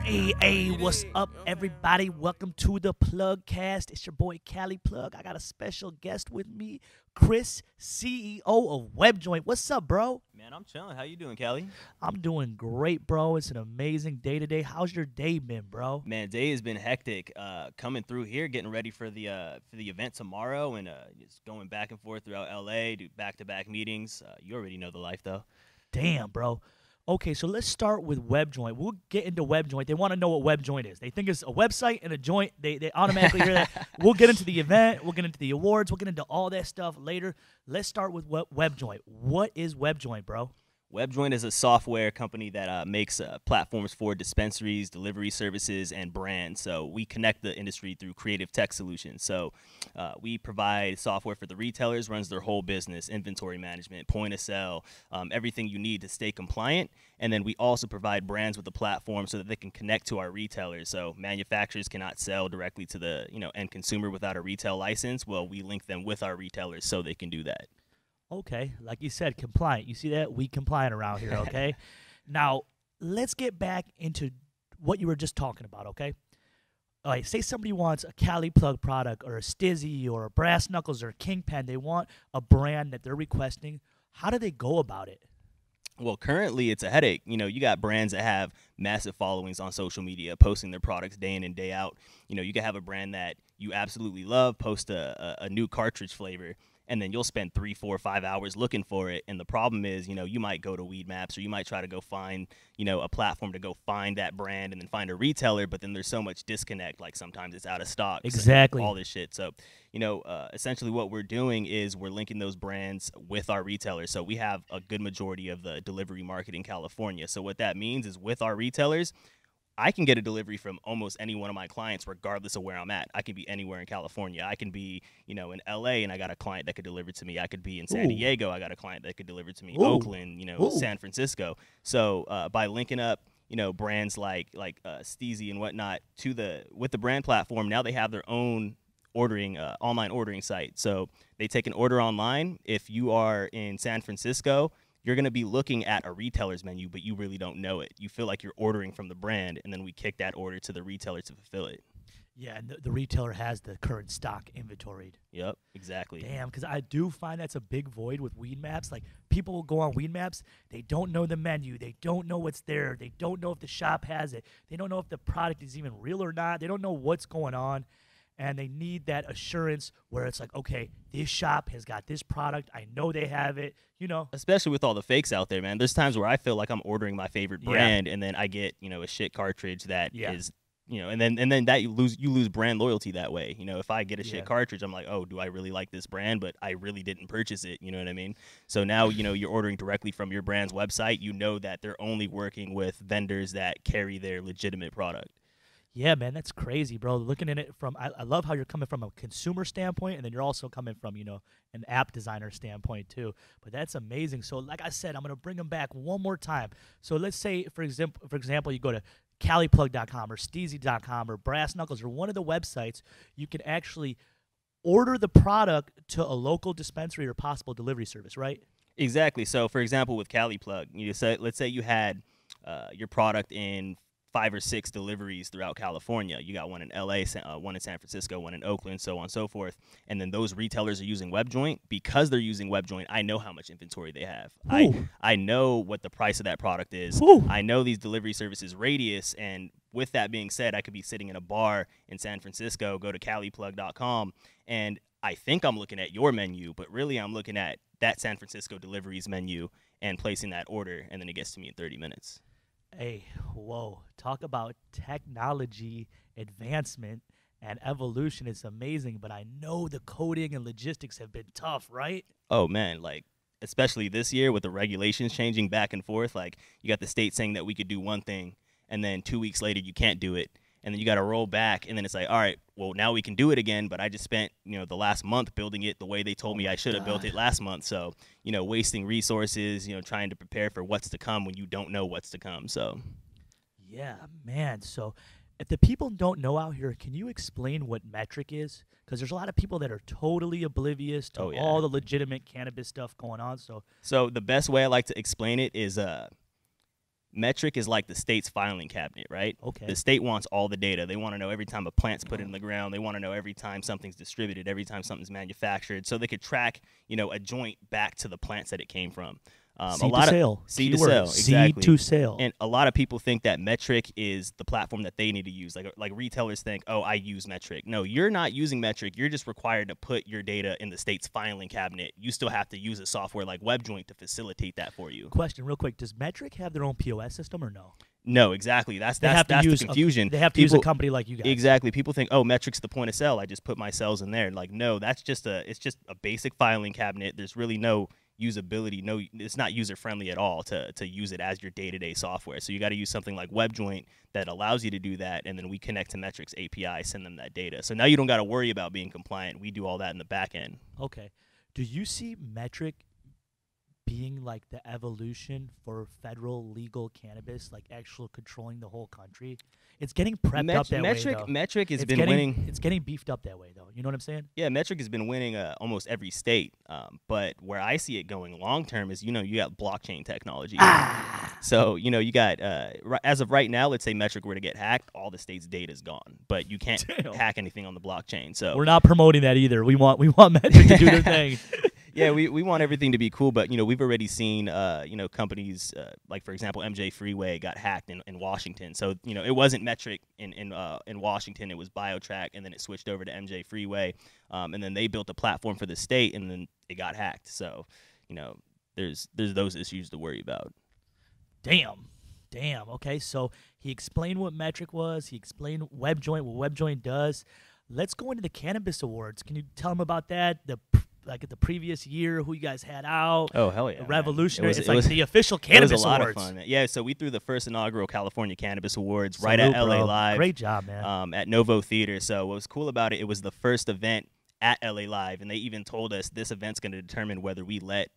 Hey, what's up, everybody? Welcome to the PlugCast. It's your boy, Cali Plug. I got a special guest with me, Chris, CEO of WebJoint. What's up, bro? Man, I'm chilling. How you doing, Callie? I'm doing great, bro. It's an amazing day today. How's your day been, bro? Man, day has been hectic. Coming through here, getting ready for the event tomorrow, and just going back and forth throughout LA, do back-to-back meetings. You already know the life, though. Damn, bro. Okay, so let's start with WebJoint. We'll get into WebJoint. They want to know what WebJoint is. They think it's a website and a joint. They automatically hear that. We'll get into the event. We'll get into the awards. We'll get into all that stuff later. Let's start with WebJoint. What is WebJoint, bro? WebJoint is a software company that makes platforms for dispensaries, delivery services, and brands. So we connect the industry through creative tech solutions. So we provide software for the retailers, runs their whole business, inventory management, point of sale, everything you need to stay compliant. And then we also provide brands with a platform so that they can connect to our retailers. So manufacturers cannot sell directly to the end consumer without a retail license. Well, we link them with our retailers so they can do that. Okay, like you said, compliant. You see that? We compliant around here, okay? Now, let's get back into what you were just talking about, okay? All right, say somebody wants a Cali Plug product or a Stizzy or a Brass Knuckles or a Kingpen. They want a brand that they're requesting. How do they go about it? Well, currently it's a headache. You got brands that have massive followings on social media, posting their products day in and day out. You can have a brand that you absolutely love, post a new cartridge flavor, and then you'll spend 3, 4, 5 hours looking for it. And the problem is, you might go to Weed Maps or you might try to go find, a platform to go find that brand and then find a retailer. But then there's so much disconnect. Like sometimes it's out of stock. Exactly. All this shit. So, essentially what we're doing is we're linking those brands with our retailers. So we have a good majority of the delivery market in California. So what that means is with our retailers, I can get a delivery from almost any one of my clients regardless of where I'm at. I can be anywhere in California. I can be, in LA and I got a client that could deliver to me. I could be in San Diego. I got a client that could deliver to me. Oakland, San Francisco. So by linking up, brands like Steezy and whatnot with the brand platform, now they have their own online ordering site. So they take an order online. If you are in San Francisco, you're going to be looking at a retailer's menu, but you really don't know it. You feel like you're ordering from the brand, and then we kick that order to the retailer to fulfill it. Yeah, and the retailer has the current stock inventoried. Yep, exactly. Damn, because I do find that's a big void with Weed Maps. Like, people will go on Weed Maps, they don't know the menu, they don't know what's there, they don't know if the shop has it, they don't know if the product is even real or not, they don't know what's going on. And they need that assurance where it's like, okay, this shop has got this product. I know they have it, Especially with all the fakes out there, man. There's times where I feel like I'm ordering my favorite brand, and then I get, a shit cartridge that is, and then that you lose brand loyalty that way. If I get a shit cartridge, I'm like, oh, do I really like this brand? But I really didn't purchase it. You know what I mean? So now, you're ordering directly from your brand's website. You know that they're only working with vendors that carry their legitimate product. Yeah, man, that's crazy, bro. Looking at it from, I love how you're coming from a consumer standpoint, and then you're also coming from, an app designer standpoint too. But that's amazing. So, like I said, I'm gonna bring them back one more time. So let's say, for example, you go to CaliPlug.com or Steezy.com or Brass Knuckles or one of the websites. You can actually order the product to a local dispensary or possible delivery service, right? Exactly. So, for example, with Cali Plug, let's say you had your product in 5 or 6 deliveries throughout California. You got one in LA, one in San Francisco, one in Oakland, so on and so forth. And then those retailers are using WebJoint. Because they're using WebJoint, I know how much inventory they have. I know what the price of that product is. I know these delivery services radius. And with that being said, I could be sitting in a bar in San Francisco, go to CaliPlug.com, and I think I'm looking at your menu, but really I'm looking at that San Francisco deliveries menu and placing that order, and then it gets to me in 30 minutes. Hey, whoa, talk about technology advancement and evolution. It's amazing, but I know the coding and logistics have been tough, right? Oh, man, especially this year with the regulations changing back and forth. You got the state saying that we could do one thing, and then 2 weeks later you can't do it. And then you got to roll back, and then it's like, all right, well, now we can do it again, but I just spent, the last month building it the way they told me I should have built it last month. So, wasting resources, trying to prepare for what's to come when you don't know what's to come. So, yeah, man. So, if the people don't know out here, can you explain what metric is? Because there's a lot of people that are totally oblivious to all the legitimate cannabis stuff going on. So the best way I like to explain it is Metric is like the state's filing cabinet, right? Okay. The state wants all the data. They want to know every time a plant's put in the ground. They want to know every time something's distributed, every time something's manufactured, so they could track, a joint back to the plants that it came from. Seed to sale. Seed to sale, exactly. Seed to sale. And a lot of people think that Metric is the platform that they need to use. Like retailers think, oh, I use Metric. No, you're not using Metric. You're just required to put your data in the state's filing cabinet. You still have to use a software like WebJoint to facilitate that for you. Question, real quick: does Metric have their own POS system or no? No, exactly. That's the confusion. They have to use a company like you guys. Exactly. People think, oh, Metric's the point of sale. I just put my cells in there. Like, no, it's just a basic filing cabinet. There's really no usability. No, it's not user friendly at all to use it as your day-to-day software. So you got to use something like WebJoint that allows you to do that, and then we connect to Metric's API, send them that data. So now you don't got to worry about being compliant. We do all that in the back end. Okay. Do you see Metric being like the evolution for federal legal cannabis, like actual controlling the whole country? It's getting prepped up that way, though. Metric has been winning. It's getting beefed up that way, though. You know what I'm saying? Yeah, Metric has been winning almost every state. But where I see it going long term is, you got blockchain technology. So, you got, as of right now, let's say Metric were to get hacked, all the state's data is gone. But you can't hack anything on the blockchain. So we're not promoting that either. We want Metric to do their thing. Yeah, we want everything to be cool, but we've already seen companies like, for example, MJ Freeway got hacked in Washington. So it wasn't Metric in Washington, it was BioTrack, and then it switched over to MJ Freeway, and then they built a platform for the state, and then it got hacked. So there's those issues to worry about. Damn. Okay, so he explained what Metric was. He explained WebJoint, what WebJoint does. Let's go into the Cannabis Awards. Can you tell him about that? Like the previous year, who you guys had out. Oh, hell yeah. Revolutionary. It's like the official Cannabis Awards. It was a lot of fun, man. Yeah, so we threw the first inaugural California Cannabis Awards right at LA Live. Great job, man. At Novo Theater. So what was cool about it was the first event at LA Live, and they even told us this event's going to determine whether we let,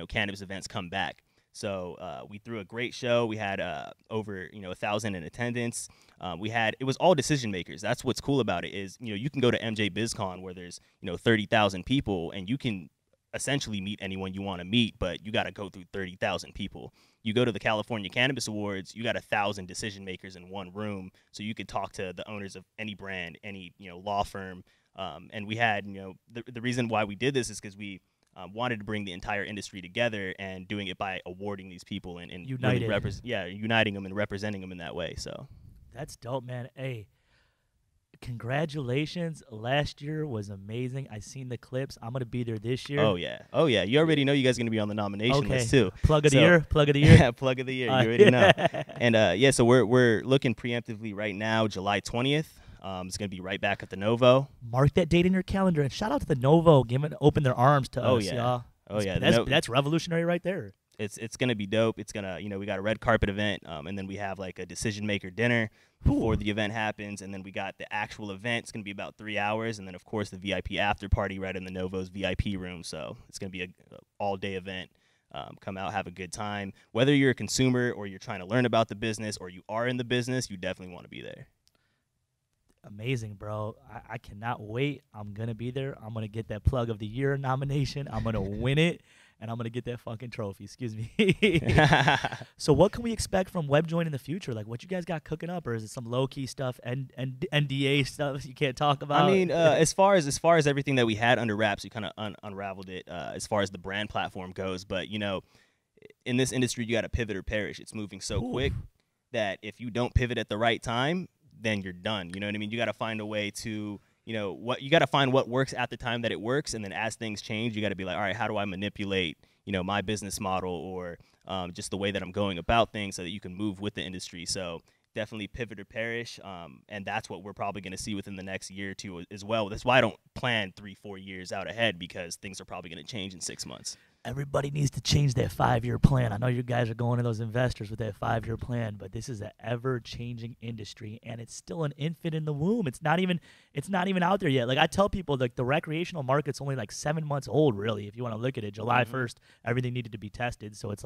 cannabis events come back. So we threw a great show. We had over 1,000 in attendance. It was all decision makers. That's what's cool about it is you can go to MJ BizCon where there's 30,000 people and you can essentially meet anyone you want to meet, but you got to go through 30,000 people. You go to the California Cannabis Awards, you got 1,000 decision makers in one room, so you could talk to the owners of any brand, any law firm. And we had the reason why we did this is because we wanted to bring the entire industry together and doing it by awarding these people and uniting them and representing them in that way. So that's dope, man. Hey, congratulations. Last year was amazing. I seen the clips. I'm going to be there this year. Oh, yeah. You already know you guys are going to be on the nomination list, too. Plug of the year? Yeah, plug of the year. You already know. And, so we're looking preemptively right now, July 20th. It's going to be right back at the Novo. Mark that date in your calendar. And shout out to the Novo. Open their arms to us, y'all. Oh, yeah. That's revolutionary right there. It's going to be dope. It's going to, we got a red carpet event, and then we have like a decision maker dinner before the event happens, and then we got the actual event. It's going to be about 3 hours, and then, of course, the VIP after party right in the Novo's VIP room. So it's going to be an all-day event. Come out, have a good time. Whether you're a consumer or you're trying to learn about the business or you are in the business, you definitely want to be there. Amazing, bro. I cannot wait. I'm going to be there. I'm going to get that Plug of the Year nomination. I'm going to win it, and I'm going to get that fucking trophy. Excuse me. So what can we expect from WebJoint in the future? Like, what you guys got cooking up, or is it some low-key stuff and NDA stuff you can't talk about? I mean, as far as everything that we had under wraps, we kind of unraveled it as far as the brand platform goes. But, in this industry, you got to pivot or perish. It's moving so quick that if you don't pivot at the right time, then you're done. You know what I mean? You got to find a way to, you got to find what works at the time that it works. And then as things change, you got to be like, all right, how do I manipulate, my business model or just the way that I'm going about things so that you can move with the industry. So definitely pivot or perish. And that's what we're probably going to see within the next year or two as well. That's why I don't plan 3-4 years out ahead, because things are probably going to change in 6 months. Everybody needs to change that 5-year plan. I know you guys are going to those investors with that 5-year plan, but this is an ever-changing industry, and it's still an infant in the womb. It's not even out there yet. Like I tell people, like the recreational market's only like 7 months old, really. If you want to look at it, July 1st, everything needed to be tested, so it's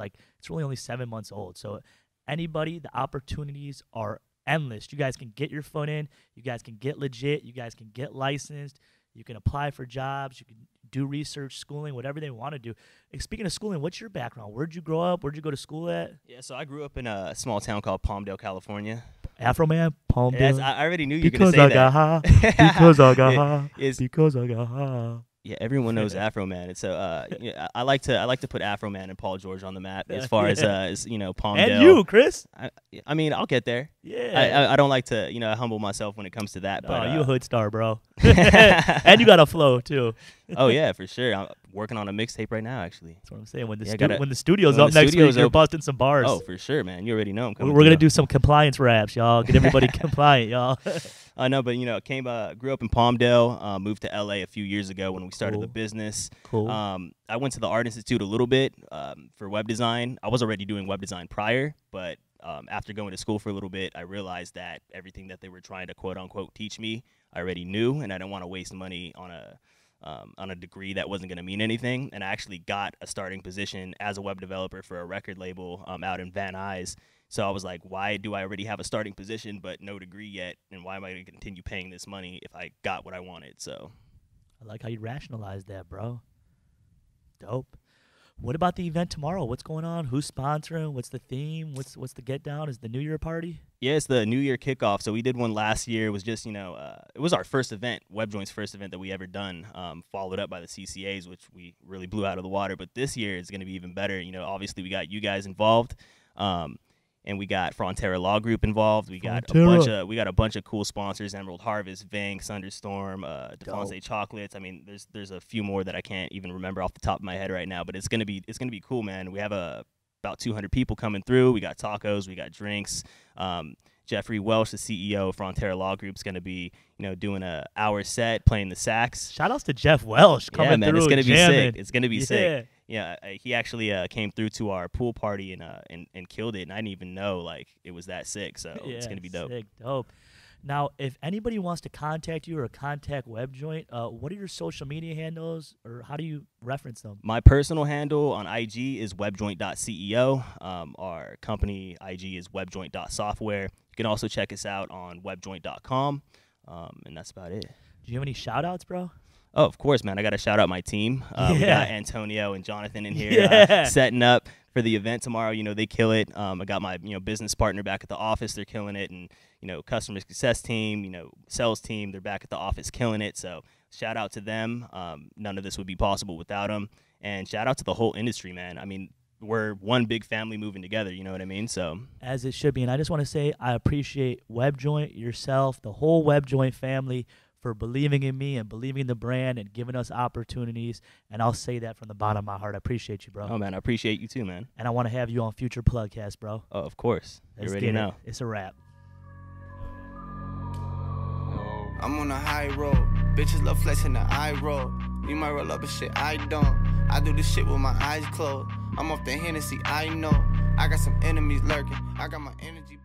really only 7 months old. So anybody, the opportunities are endless. You guys can get your foot in. You guys can get legit. You guys can get licensed. You can apply for jobs. You can do research, schooling, whatever they want to do. Speaking of schooling, what's your background? Where'd you grow up? Where'd you go to school at? Yeah, so I grew up in a small town called Palmdale, California. Afro man, Palmdale. Yes, I already knew you were going because to say I that. got high. Because I got high. It's- Because I got high. Yeah, everyone knows Afro Man. And so yeah, I like to put Afro Man and Paul George on the map as far as Palmdale. And you, Chris. I mean, I'll get there. Yeah. I don't like to humble myself when it comes to that. But you a hood star, bro. And you got a flow too. Oh yeah, for sure. I'm working on a mixtape right now, actually. That's what I'm saying. When the Yeah, when the studio's when up the next studio's week, you're open. busting some bars. Oh, for sure, man. You already know I'm coming. We're gonna do some compliance raps, y'all. Get everybody compliant, y'all. No, but grew up in Palmdale, moved to LA a few years ago when we started the business. Cool. I went to the Art Institute a little bit for web design. I was already doing web design prior, but after going to school for a little bit, I realized that everything that they were trying to quote unquote teach me, I already knew, and I didn't want to waste money on a degree that wasn't going to mean anything. And I actually got a starting position as a web developer for a record label out in Van Nuys. So I was like, why do I already have a starting position but no degree yet? And why am I going to continue paying this money if I got what I wanted? So I like how you rationalize that, bro. Dope. What about the event tomorrow? What's going on? Who's sponsoring? What's the theme? What's the get down? Is the New Year party? yeah, it's the New Year kickoff. So we did one last year. It was just, it was our first event, WebJoint's first event that we ever done, followed up by the CCAs, which we really blew out of the water. But this year is going to be even better. Obviously we got you guys involved. And we got Frontera Law Group involved. We got a bunch of cool sponsors: Emerald Harvest, Vank, Thunderstorm, Defonse Chocolates. I mean, there's a few more that I can't even remember off the top of my head right now. But it's gonna be cool, man. We have about 200 people coming through. We got tacos, we got drinks. Jeffrey Welsh, the CEO of Frontera Law Group, is going to be, doing a hour set, playing the sax. Shout outs to Jeff Welsh coming yeah, man, through. It's going to be jamming. sick. It's going to be sick. Yeah, he actually came through to our pool party and killed it, and I didn't even know it was that sick. So it's going to be dope. Sick, dope. Now, if anybody wants to contact you or contact WebJoint, what are your social media handles, or how do you reference them? My personal handle on IG is webjoint.ceo. Our company IG is webjoint.software. You can also check us out on webjoint.com, and that's about it. Do you have any shout-outs, bro? Oh, of course, man. I got to shout out my team. We got Antonio and Jonathan in here setting up for the event tomorrow. They kill it. I got my business partner back at the office. They're killing it. And, customer success team, sales team, they're back at the office killing it. So shout out to them. None of this would be possible without them. And shout out to the whole industry, man. I mean, we're one big family moving together, you know what I mean? So as it should be. And I just want to say I appreciate WebJoint, yourself, the whole WebJoint family for believing in me and believing in the brand and giving us opportunities. And I'll say that from the bottom of my heart. I appreciate you, bro. Oh, man, I appreciate you too, man. And I want to have you on future PlugCast, bro. Oh, of course. You already know. It's a wrap. I'm on a high road. Bitches love flexing the eye roll. You might roll up and shit, I don't. I do this shit with my eyes closed. I'm off the Hennessy, I know. I got some enemies lurking. I got my energy.